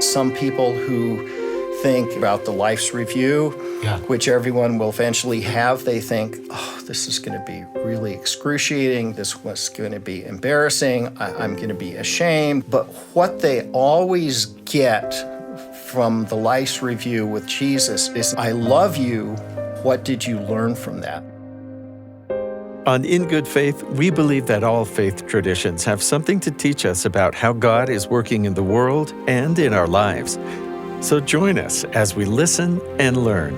Some people who think about the life's review, which everyone will eventually have, they think, oh, this is going to be really excruciating. This was going to be embarrassing. I'm going to be ashamed. But what they always get from the life's review with Jesus is, I love you. What did you learn from that? On In Good Faith, we believe that all faith traditions have something to teach us about how God is working in the world and in our lives. So join us as we listen and learn.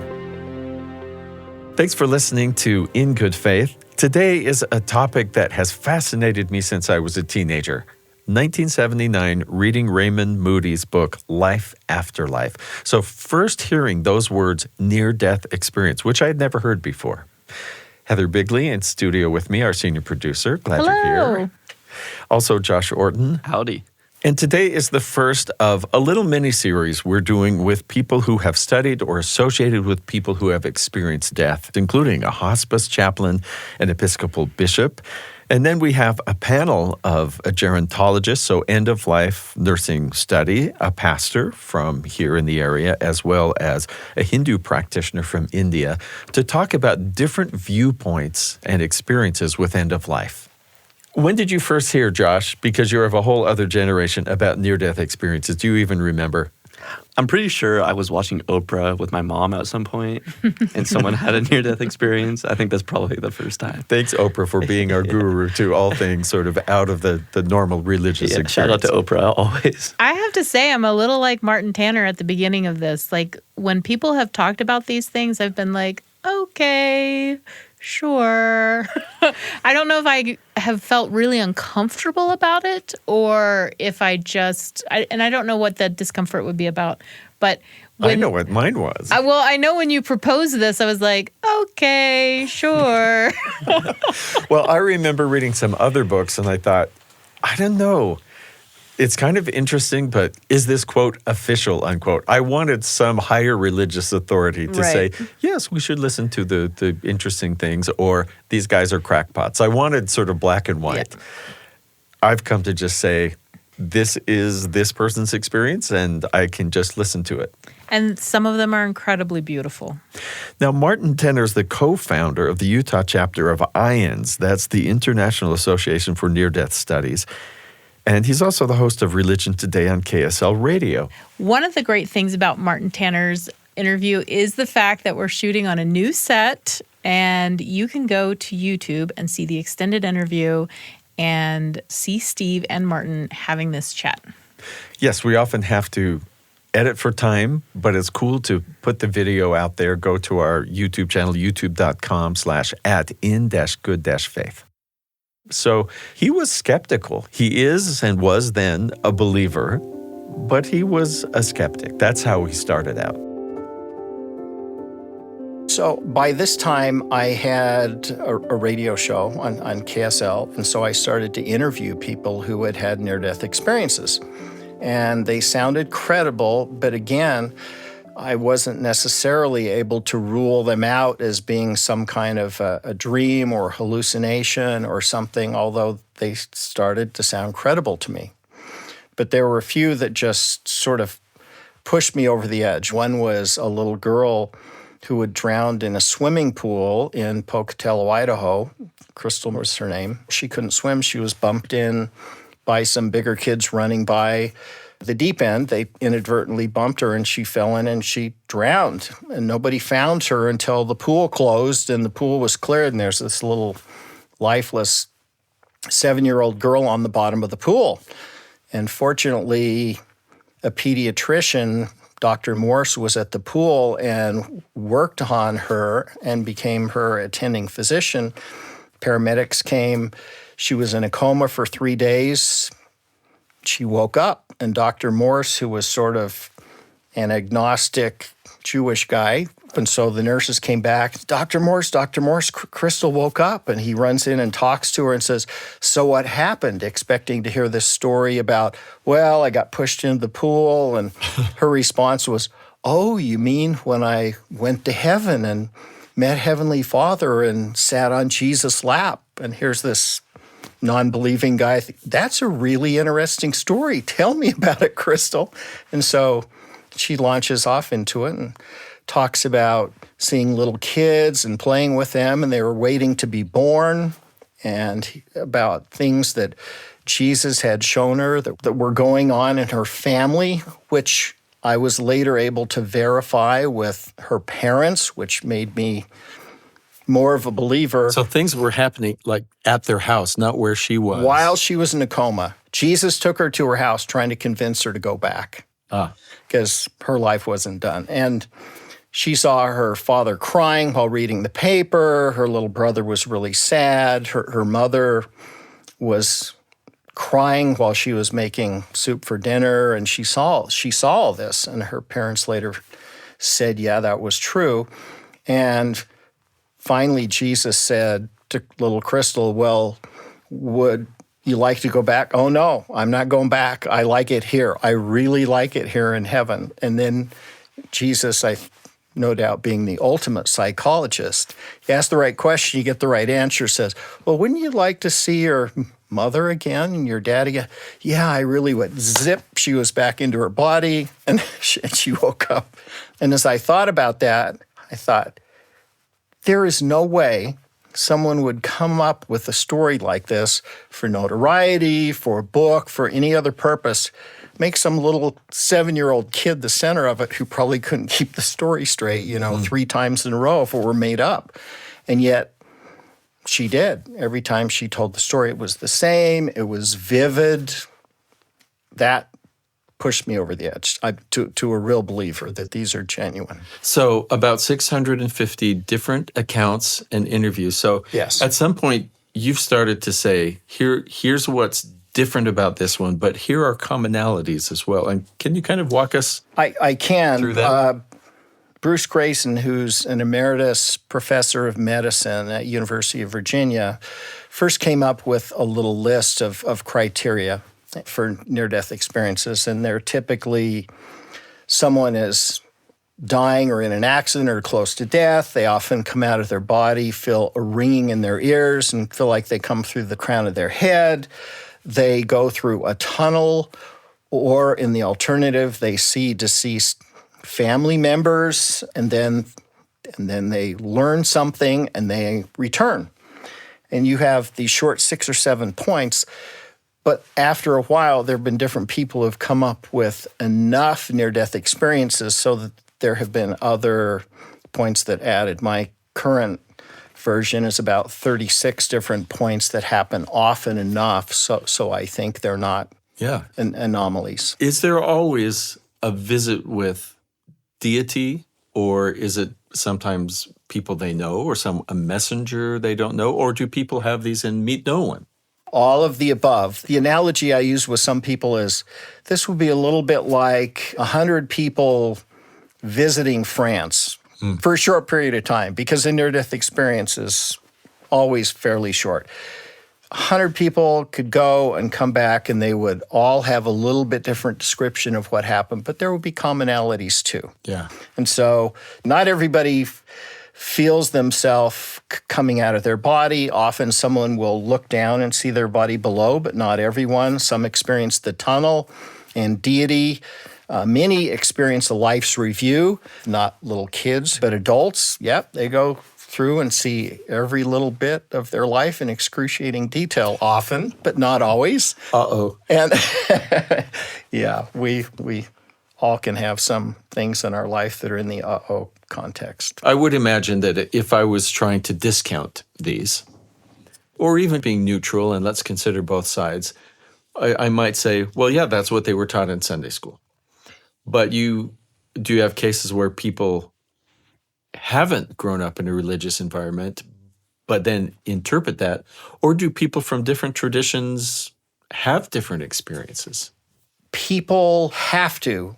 Thanks for listening to In Good Faith. Today is a topic that has fascinated me since I was a teenager. 1979, reading Raymond Moody's book, Life After Life. So first hearing those words, near-death experience, which I had never heard before. Heather Bigley in studio with me, our senior producer. Glad Hello. You're here. Also, Josh Orton. Howdy. And today is the first of a little mini-series we're doing with people who have studied or associated with people who have experienced death, including a hospice chaplain, an Episcopal bishop. And then we have a panel of a gerontologist, so end-of-life nursing study, a pastor from here in the area, as well as a Hindu practitioner from India, to talk about different viewpoints and experiences with end-of-life. When did you first hear, Josh, because you're of a whole other generation, about near-death experiences? Do you even remember? I'm pretty sure I was watching Oprah with my mom at some point, and someone had a near-death experience. I think that's probably the first time. Thanks, Oprah, for being our guru to all things sort of out of the normal religious experience. Shout out to Oprah, always. I have to say, I'm a little like Martin Tanner at the beginning of this. Like, when people have talked about these things, I've been like, okay, sure. I don't know if I have felt really uncomfortable about it or if I don't know what that discomfort would be about. But I know what mine was. I know when you proposed this, I was like, okay, sure. Well, I remember reading some other books and I thought, I don't know. It's kind of interesting, but is this, quote, official, unquote? I wanted some higher religious authority to say, yes, we should listen to the interesting things, or these guys are crackpots. I wanted sort of black and white. Yeah. I've come to just say, this is this person's experience, and I can just listen to it. And some of them are incredibly beautiful. Now, Martin Tanner is the co-founder of the Utah chapter of IANDS. That's the International Association for Neath Death Studies. And he's also the host of Religion Today on KSL Radio. One of the great things about Martin Tanner's interview is the fact that we're shooting on a new set, and you can go to YouTube and see the extended interview and see Steve and Martin having this chat. Yes, we often have to edit for time, but it's cool to put the video out there. Go to our YouTube channel, youtube.com/at-in-good-faith. So he was skeptical. He is and was then a believer, but he was a skeptic. That's how he started out. So by this time, I had a radio show on KSL, and so I started to interview people who had had near-death experiences. And they sounded credible, but again, I wasn't necessarily able to rule them out as being some kind of a dream or hallucination or something, although they started to sound credible to me. But there were a few that just sort of pushed me over the edge. One was a little girl who had drowned in a swimming pool in Pocatello, Idaho. Crystal was her name. She couldn't swim. She was bumped in by some bigger kids running by the deep end. They inadvertently bumped her and she fell in and she drowned. And nobody found her until the pool closed and the pool was cleared. And there's this little lifeless 7-year-old girl on the bottom of the pool. And fortunately, a pediatrician, Dr. Morse, was at the pool and worked on her and became her attending physician. Paramedics came. She was in a coma for 3 days. She woke up, and Dr. Morse, who was sort of an agnostic Jewish guy, and so the nurses came back, Dr. Morse, Crystal woke up, and he runs in and talks to her and says, so what happened? Expecting to hear this story about, well, I got pushed into the pool, and her response was, oh, you mean when I went to heaven and met Heavenly Father and sat on Jesus' lap? And here's this non-believing guy, that's a really interesting story. Tell me about it, Crystal. And so she launches off into it and talks about seeing little kids and playing with them, and they were waiting to be born, and about things that Jesus had shown her that were going on in her family, which I was later able to verify with her parents, which made me more of a believer. So things were happening like at their house, not where she was. While she was in a coma, Jesus took her to her house trying to convince her to go back because her life wasn't done. And she saw her father crying while reading the paper. Her little brother was really sad. Her mother was crying while she was making soup for dinner, and she saw all this. And her parents later said, yeah, that was true. And finally, Jesus said to little Crystal, well, would you like to go back? Oh, no, I'm not going back. I like it here. I really like it here in heaven. And then Jesus, no doubt being the ultimate psychologist, you ask the right question, you get the right answer, says, well, wouldn't you like to see your mother again and your dad again? Yeah, I really would. Zip, she was back into her body, and she woke up. And as I thought about that, I thought, there is no way someone would come up with a story like this for notoriety, for a book, for any other purpose, make some little 7-year-old kid the center of it who probably couldn't keep the story straight, 3 times in a row if it were made up. And yet she did. Every time she told the story, it was the same. It was vivid. That pushed me over the edge to a real believer that these are genuine. So about 650 different accounts and interviews. So yes. At some point, you've started to say, here's what's different about this one, but here are commonalities as well. And can you kind of walk us I can. through that? Bruce Grayson, who's an emeritus professor of medicine at University of Virginia, first came up with a little list of criteria for near-death experiences, and they're typically someone is dying or in an accident or close to death. They often come out of their body, feel a ringing in their ears, and feel like they come through the crown of their head. They go through a tunnel, or in the alternative, they see deceased family members, and then they learn something and they return. And you have these short 6 or 7 points. But after a while, there have been different people who have come up with enough near-death experiences so that there have been other points that added. My current version is about 36 different points that happen often enough, so I think they're not anomalies. Is there always a visit with deity, or is it sometimes people they know, or a messenger they don't know, or do people have these and meet no one? All of the above. The analogy I use with some people is this would be a little bit like 100 people visiting France for a short period of time, because the near-death experience is always fairly short. 100 people could go and come back, and they would all have a little bit different description of what happened, but there would be commonalities too. Yeah. And so not everybody feels themselves coming out of their body. Often someone will look down and see their body below, but not everyone. Some experience the tunnel and deity. Many experience a life's review, not little kids, but adults. Yep, they go through and see every little bit of their life in excruciating detail, often, but not always. Uh-oh. And yeah, we all can have some things in our life that are in the uh-oh context. I would imagine that if I was trying to discount these, or even being neutral, and let's consider both sides, I might say, well, yeah, that's what they were taught in Sunday school. But do you have cases where people haven't grown up in a religious environment, but then interpret that? Or do people from different traditions have different experiences? People have to,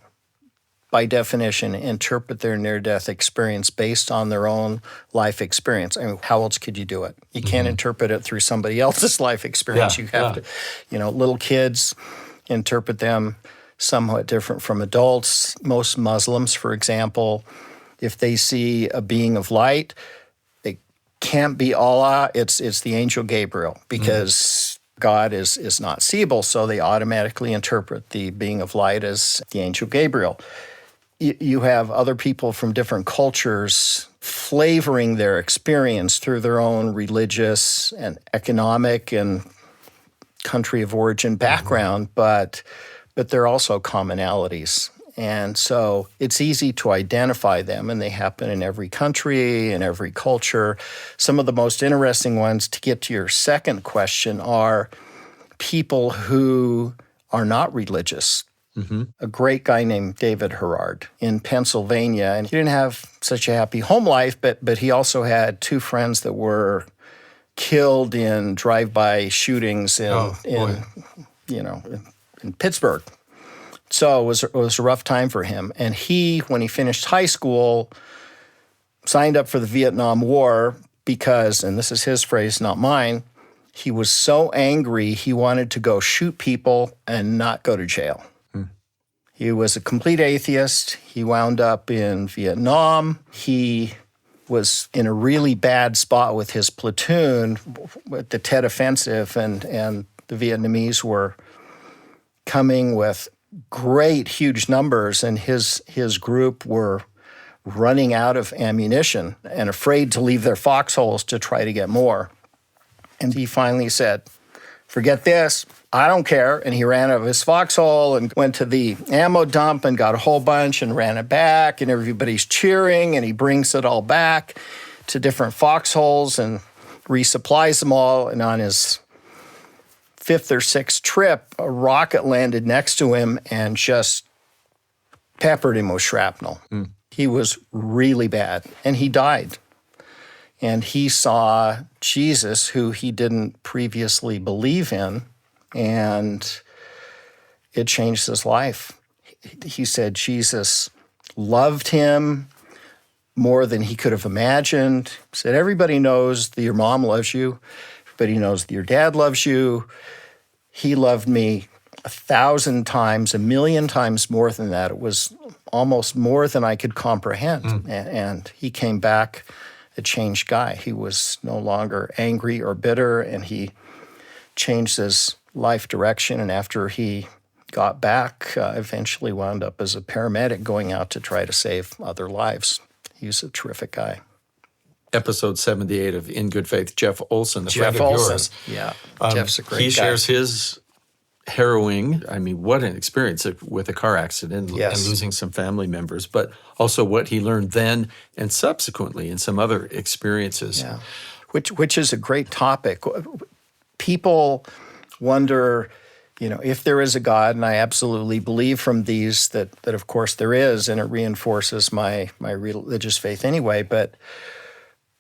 by definition, interpret their near-death experience based on their own life experience. I mean, how else could you do it? You can't interpret it through somebody else's life experience. You have to, little kids interpret them somewhat different from adults. Most Muslims, for example, if they see a being of light, it can't be Allah, it's the angel Gabriel, because God is not seeable, so they automatically interpret the being of light as the angel Gabriel. You have other people from different cultures flavoring their experience through their own religious and economic and country of origin background, but there are also commonalities. And so it's easy to identify them, and they happen in every country, in every culture. Some of the most interesting ones, to get to your second question, are people who are not religious. A great guy named David Herard in Pennsylvania, and he didn't have such a happy home life, but he also had two friends that were killed in drive-by shootings in Pittsburgh. So it was a rough time for him. And he, when he finished high school, signed up for the Vietnam War because, and this is his phrase, not mine, he was so angry he wanted to go shoot people and not go to jail. He was a complete atheist. He wound up in Vietnam. He was in a really bad spot with his platoon with the Tet Offensive, and the Vietnamese were coming with great, huge numbers, and his group were running out of ammunition and afraid to leave their foxholes to try to get more. And he finally said, "Forget this, I don't care." And he ran out of his foxhole and went to the ammo dump and got a whole bunch and ran it back, and everybody's cheering, and he brings it all back to different foxholes and resupplies them all. And on his fifth or sixth trip, a rocket landed next to him and just peppered him with shrapnel. He was really bad, and he died. And he saw Jesus, who he didn't previously believe in, and it changed his life. He said Jesus loved him more than he could have imagined. He said, everybody knows that your mom loves you. Everybody knows that your dad loves you. He loved me 1,000 times, 1,000,000 times more than that. It was almost more than I could comprehend. And he came back a changed guy. He was no longer angry or bitter, and he changed his life direction. And after he got back, eventually wound up as a paramedic going out to try to save other lives. He's a terrific guy. Episode 78 of In Good Faith, Jeff Olson, a friend of yours. Yeah, Jeff's a great guy. He shares his harrowing, what an experience with a car accident and losing some family members, but also what he learned then and subsequently in some other experiences. Yeah, which is a great topic. People wonder, if there is a God, and I absolutely believe from these that of course there is, and it reinforces my religious faith anyway, but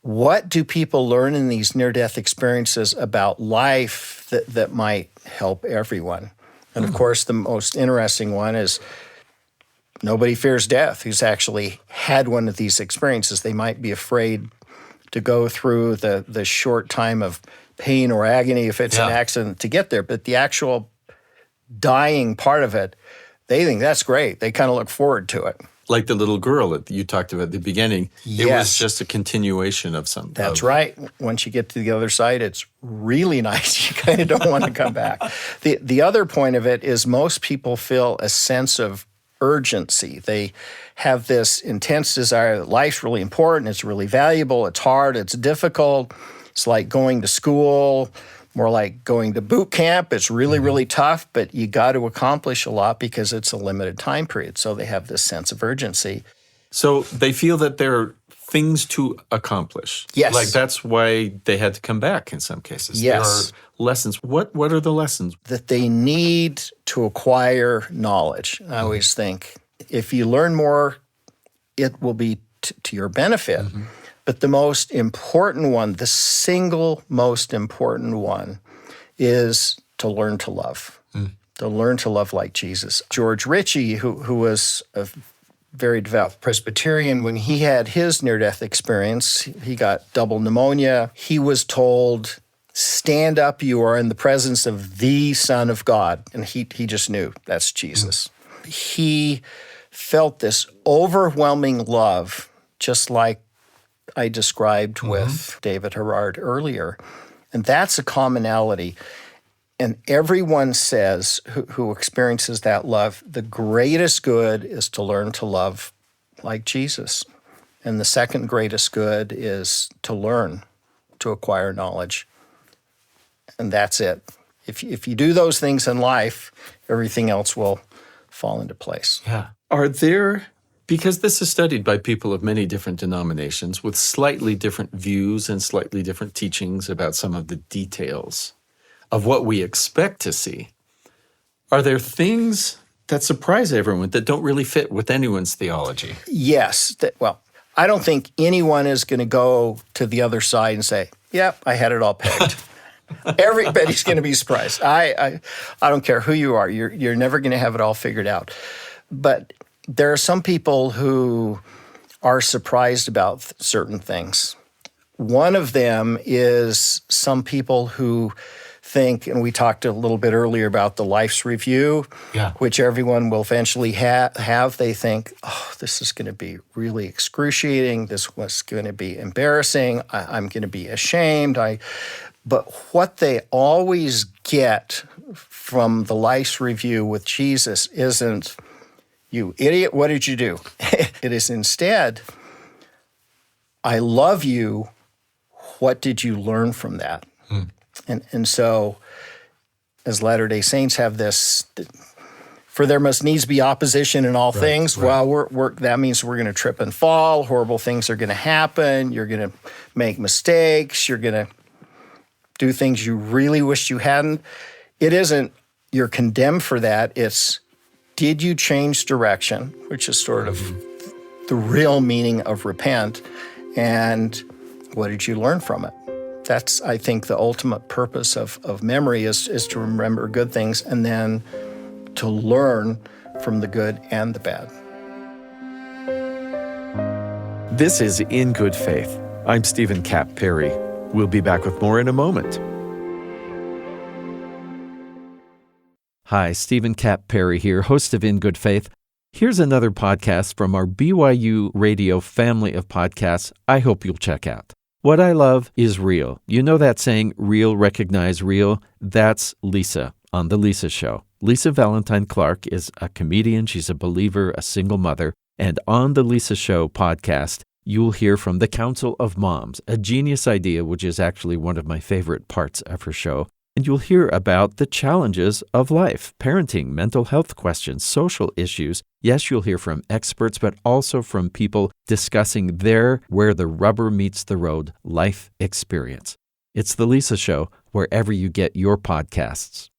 what do people learn in these near-death experiences about life that might help everyone? And of course, the most interesting one is nobody fears death who's actually had one of these experiences. They might be afraid to go through the short time of pain or agony if it's an accident to get there, but the actual dying part of it, they think that's great. They kind of look forward to it. Like the little girl that you talked about at the beginning. It was just a continuation of something. That's right. Once you get to the other side, it's really nice. You kind of don't want to come back. The other point of it is most people feel a sense of urgency. They have this intense desire that life's really important, it's really valuable, it's hard, it's difficult. It's like going to school, more like going to boot camp. It's really, really tough, but you got to accomplish a lot because it's a limited time period. So they have this sense of urgency. So they feel that there are things to accomplish. Yes. Like that's why they had to come back in some cases. Yes. There are lessons. What are the lessons? That they need to acquire knowledge. I always think if you learn more, it will be to your benefit. But the most important one, the single most important one, is to learn to love. To learn to love like Jesus. George Ritchie, who was a very devout Presbyterian, when he had his near-death experience, he got double pneumonia. He was told, stand up, you are in the presence of the Son of God. And he just knew that's Jesus. He felt this overwhelming love, just like I described with David Herard earlier. And that's a commonality. And everyone says who experiences that love, the greatest good is to learn to love like Jesus. And the second greatest good is to learn, to acquire knowledge. And that's it. If you do those things in life, everything else will fall into place. Yeah. Are there, because this is studied by people of many different denominations with slightly different views and slightly different teachings about some of the details of what we expect to see, are there things that surprise everyone that don't really fit with anyone's theology? Yes. Well, I don't think anyone is going to go to the other side and say, yep, I had it all pegged. Everybody's going to be surprised. I don't care who you are. You're never going to have it all figured out. But there are some people who are surprised about certain things. One of them is some people who think, and we talked a little bit earlier about the life's review, which everyone will eventually have. They think, oh, this is going to be really excruciating. This was going to be embarrassing. I'm going to be ashamed. But what they always get from the life's review with Jesus isn't, you idiot, what did you do? It is instead, I love you. What did you learn from that? And so, as Latter-day Saints have this, for there must needs be opposition in all things. Right. Well, that means we're going to trip and fall. Horrible things are going to happen. You're going to make mistakes. You're going to do things you really wish you hadn't. It isn't you're condemned for that. It's did you change direction, which is sort of the real meaning of repent, and what did you learn from it? That's, I think, the ultimate purpose of memory is to remember good things and then to learn from the good and the bad. This is In Good Faith. I'm Stephen Kapp Perry. We'll be back with more in a moment. Hi, Stephen Kapp Perry here, host of In Good Faith. Here's another podcast from our BYU Radio family of podcasts I hope you'll check out. What I love is real. You know that saying, real, recognize real? That's Lisa on The Lisa Show. Lisa Valentine Clark is a comedian. She's a believer, a single mother. And on The Lisa Show podcast, you'll hear from the Council of Moms, a genius idea, which is actually one of my favorite parts of her show. And you'll hear about the challenges of life, parenting, mental health questions, social issues. Yes, you'll hear from experts, but also from people discussing their where the rubber meets the road life experience. It's The Lisa Show, wherever you get your podcasts.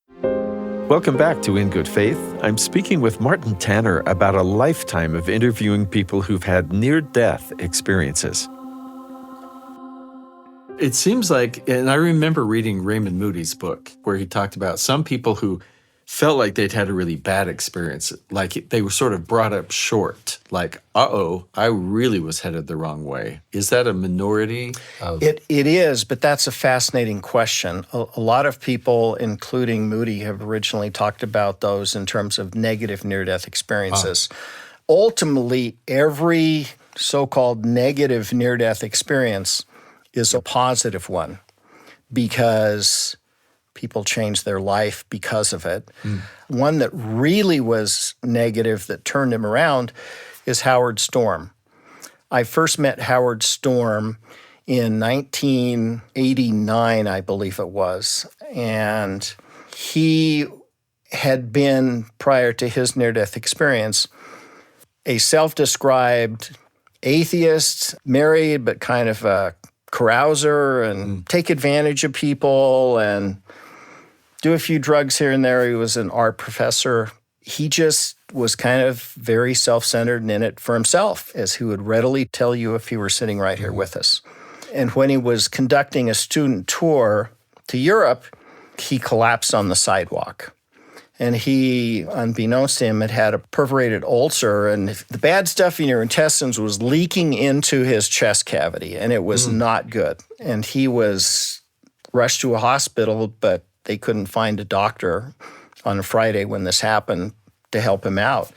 Welcome back to In Good Faith. I'm speaking with Martin Tanner about a lifetime of interviewing people who've had near-death experiences. It seems like, and I remember reading Raymond Moody's book where he talked about some people who felt like they'd had a really bad experience, like they were sort of brought up short, like, I really was headed the wrong way. Is that a minority? It is, but that's a fascinating question. A lot of people, including Moody, have originally talked about those in terms of negative near-death experiences. Ultimately, every so-called negative near-death experience is a positive one because people changed their life because of it. One that really was negative that turned him around is Howard Storm. I first met Howard Storm in 1989, I believe it was, and he had been, prior to his near-death experience, a self-described atheist, married but kind of a carouser and take advantage of people and do a few drugs here and there. He was an art professor. He just was kind of very self-centered and in it for himself, as he would readily tell you if he were sitting right here with us. And when he was conducting a student tour to Europe, he collapsed on the sidewalk. And he, unbeknownst to him, had a perforated ulcer, and the bad stuff in your intestines was leaking into his chest cavity, and it was not good. And he was rushed to a hospital, but they couldn't find a doctor on a Friday when this happened to help him out.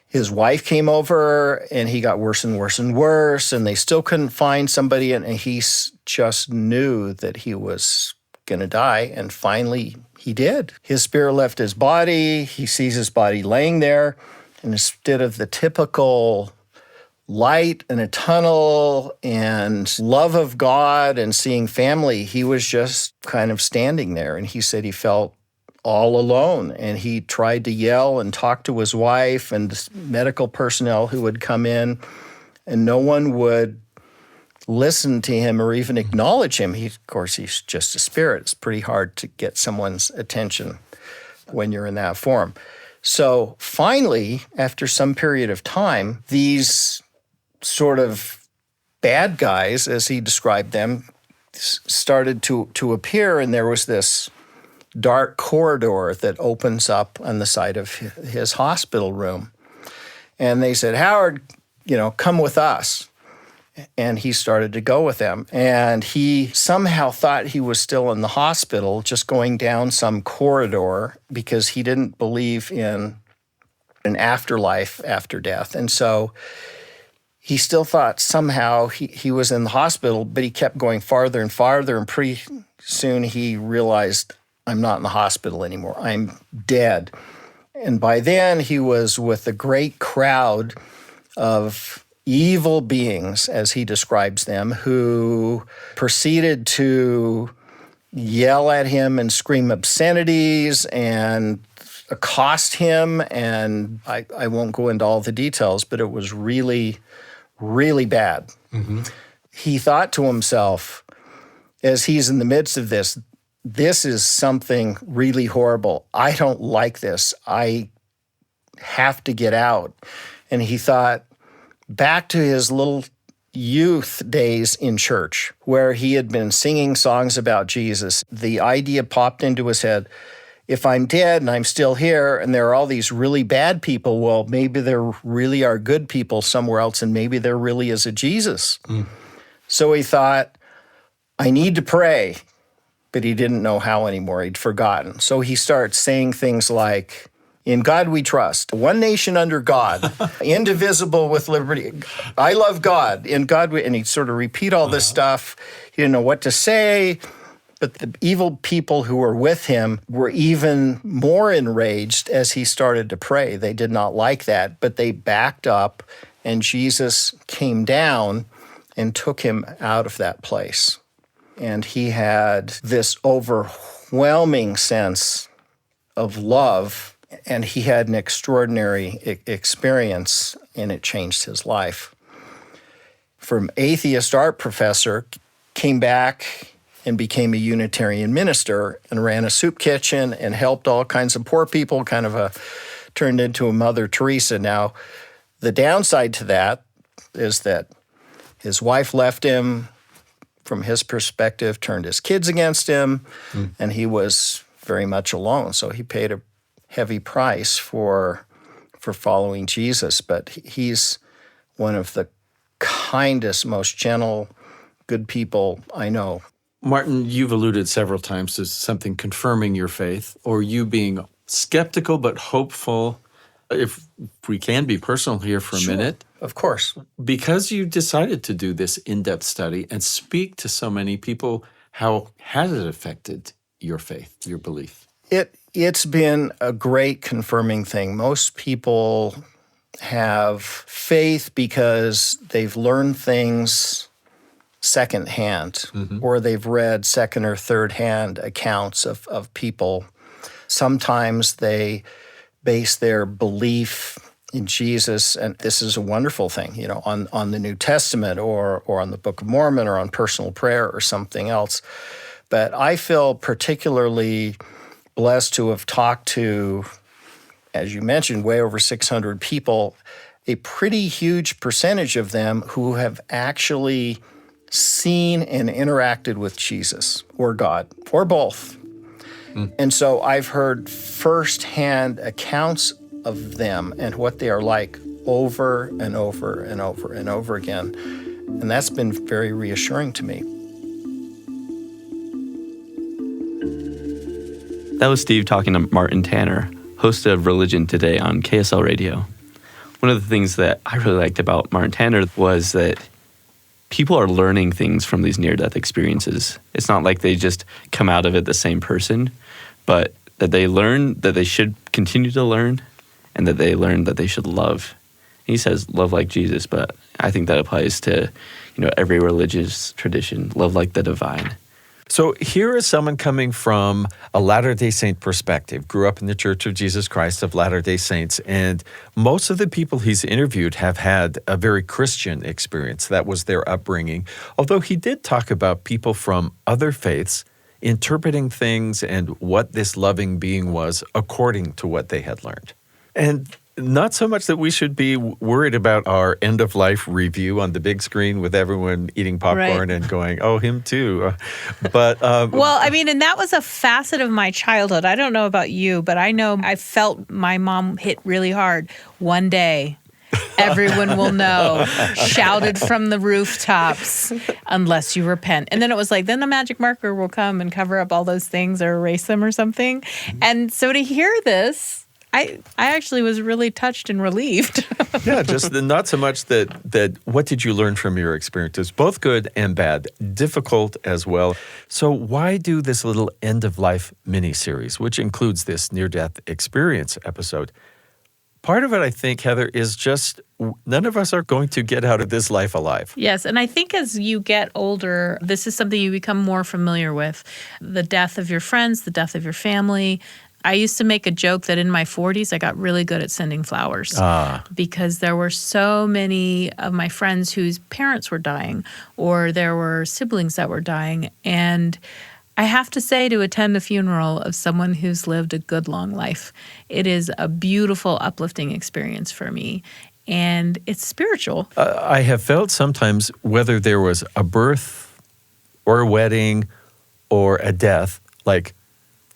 His wife came over, and he got worse and worse and worse, and they still couldn't find somebody, and he just knew that he was going to die. And finally, he did. His spirit left his body. He sees his body laying there. And instead of the typical light in a tunnel and love of God and seeing family, he was just kind of standing there. And he said he felt all alone. And he tried to yell and talk to his wife and medical personnel who would come in, and no one would listen to him or even acknowledge him. Of course, he's just a spirit. It's pretty hard to get someone's attention when you're in that form. So finally, after some period of time, these sort of bad guys, as he described them, started to appear, and there was this dark corridor that opens up on the side of his hospital room. And they said, Howard, come with us. And he started to go with them. And he somehow thought he was still in the hospital, just going down some corridor, because he didn't believe in an afterlife after death. And so he still thought somehow he was in the hospital, but he kept going farther and farther. And pretty soon he realized, I'm not in the hospital anymore. I'm dead. And by then he was with a great crowd of evil beings, as he describes them, who proceeded to yell at him and scream obscenities and accost him. And I won't go into all the details, but it was really, really bad. Mm-hmm. He thought to himself, as he's in the midst of this is something really horrible. I don't like this. I have to get out. And he thought back to his little youth days in church, where he had been singing songs about Jesus. The idea popped into his head, if I'm dead and I'm still here and there are all these really bad people, well, maybe there really are good people somewhere else, and maybe there really is a Jesus. Mm. So he thought, I need to pray, but he didn't know how anymore. He'd forgotten. So he starts saying things like, in God we trust, one nation under God, indivisible with liberty. I love God, in God we, and he'd sort of repeat all this stuff. He didn't know what to say, but the evil people who were with him were even more enraged as he started to pray. They did not like that, but they backed up, and Jesus came down and took him out of that place. And he had this overwhelming sense of love, and he had an extraordinary experience, and it changed his life. From atheist art professor, came back and became a Unitarian minister and ran a soup kitchen and helped all kinds of poor people, turned into a Mother Teresa. Now, the downside to that is that his wife left him, from his perspective, turned his kids against him, and he was very much alone. So he paid a heavy price for following Jesus. But he's one of the kindest, most gentle, good people I know. Martin, you've alluded several times to something confirming your faith, or you being skeptical but hopeful. If we can be personal here for a minute. Of course. Because you decided to do this in-depth study and speak to so many people, how has it affected your faith, your belief? It's been a great confirming thing. Most people have faith because they've learned things secondhand, or they've read second or third hand accounts of people. Sometimes they base their belief in Jesus, and this is a wonderful thing, on the New Testament or on the Book of Mormon or on personal prayer or something else. But I feel particularly blessed to have talked to, as you mentioned, way over 600 people, a pretty huge percentage of them who have actually seen and interacted with Jesus or God, or both. And so I've heard firsthand accounts of them and what they are like over and over and over and over again. And that's been very reassuring to me. That was Steve talking to Martin Tanner, host of Religion Today on KSL Radio. One of the things that I really liked about Martin Tanner was that people are learning things from these near-death experiences. It's not like they just come out of it the same person, but that they learn that they should continue to learn, and that they learn that they should love. He says, love like Jesus, but I think that applies to, every religious tradition. Love like the divine. So here is someone coming from a Latter-day Saint perspective, grew up in the Church of Jesus Christ of Latter-day Saints, and most of the people he's interviewed have had a very Christian experience. That was their upbringing, although he did talk about people from other faiths interpreting things and what this loving being was according to what they had learned. And not so much that we should be worried about our end-of-life review on the big screen with everyone eating popcorn and going, oh, him too. But well, and that was a facet of my childhood. I don't know about you, but I know I felt my mom hit really hard. One day, everyone will know, shouted from the rooftops, unless you repent. And then it was like, then the magic marker will come and cover up all those things or erase them or something. And so to hear this, I actually was really touched and relieved. Yeah, just not so much that what did you learn from your experiences, both good and bad, difficult as well. So why do this little end-of-life mini-series, which includes this near-death experience episode? Part of it, I think, Heather, is just none of us are going to get out of this life alive. Yes, and I think as you get older, this is something you become more familiar with. The death of your friends, the death of your family. I used to make a joke that in my 40s, I got really good at sending flowers because there were so many of my friends whose parents were dying or there were siblings that were dying. And I have to say, to attend the funeral of someone who's lived a good, long life, it is a beautiful, uplifting experience for me. And it's spiritual. I have felt sometimes whether there was a birth or a wedding or a death, like,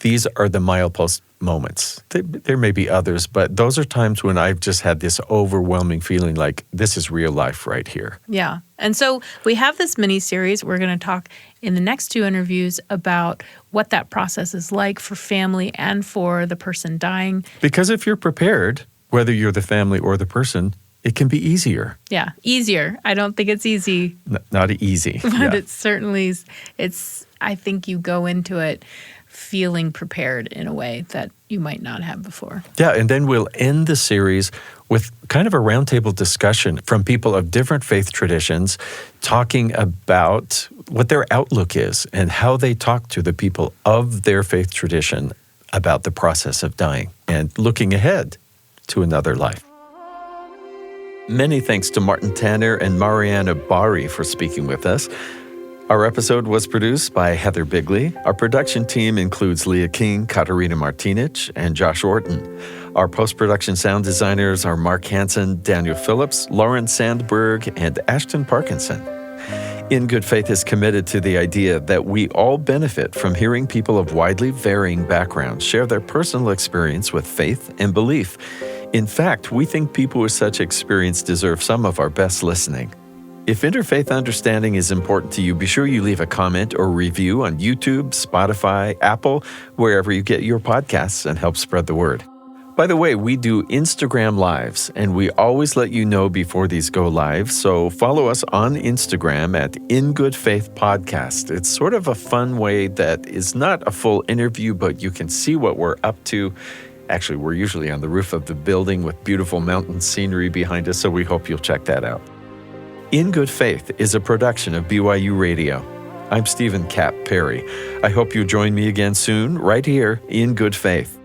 these are the milepost moments. There may be others, but those are times when I've just had this overwhelming feeling like this is real life right here. Yeah. And so we have this mini-series. We're going to talk in the next 2 interviews about what that process is like for family and for the person dying. Because if you're prepared, whether you're the family or the person, it can be easier. Yeah, easier. I don't think it's easy. Not easy. But it certainly is. I think you go into it feeling prepared in a way that you might not have before. Yeah, and then we'll end the series with kind of a roundtable discussion from people of different faith traditions talking about what their outlook is and how they talk to the people of their faith tradition about the process of dying and looking ahead to another life. Many thanks to Martin Tanner and Mariana Bari for speaking with us. Our episode was produced by Heather Bigley. Our production team includes Leah King, Katarina Martinich, and Josh Orton. Our post-production sound designers are Mark Hansen, Daniel Phillips, Lauren Sandberg, and Ashton Parkinson. In Good Faith is committed to the idea that we all benefit from hearing people of widely varying backgrounds share their personal experience with faith and belief. In fact, we think people with such experience deserve some of our best listening. If interfaith understanding is important to you, be sure you leave a comment or review on YouTube, Spotify, Apple, wherever you get your podcasts, and help spread the word. By the way, we do Instagram Lives, and we always let you know before these go live, so follow us on Instagram at In Good Faith Podcast. It's sort of a fun way that is not a full interview, but you can see what we're up to. Actually, we're usually on the roof of the building with beautiful mountain scenery behind us, so we hope you'll check that out. In Good Faith is a production of BYU Radio. I'm Stephen Cap Perry. I hope you join me again soon, right here in Good Faith.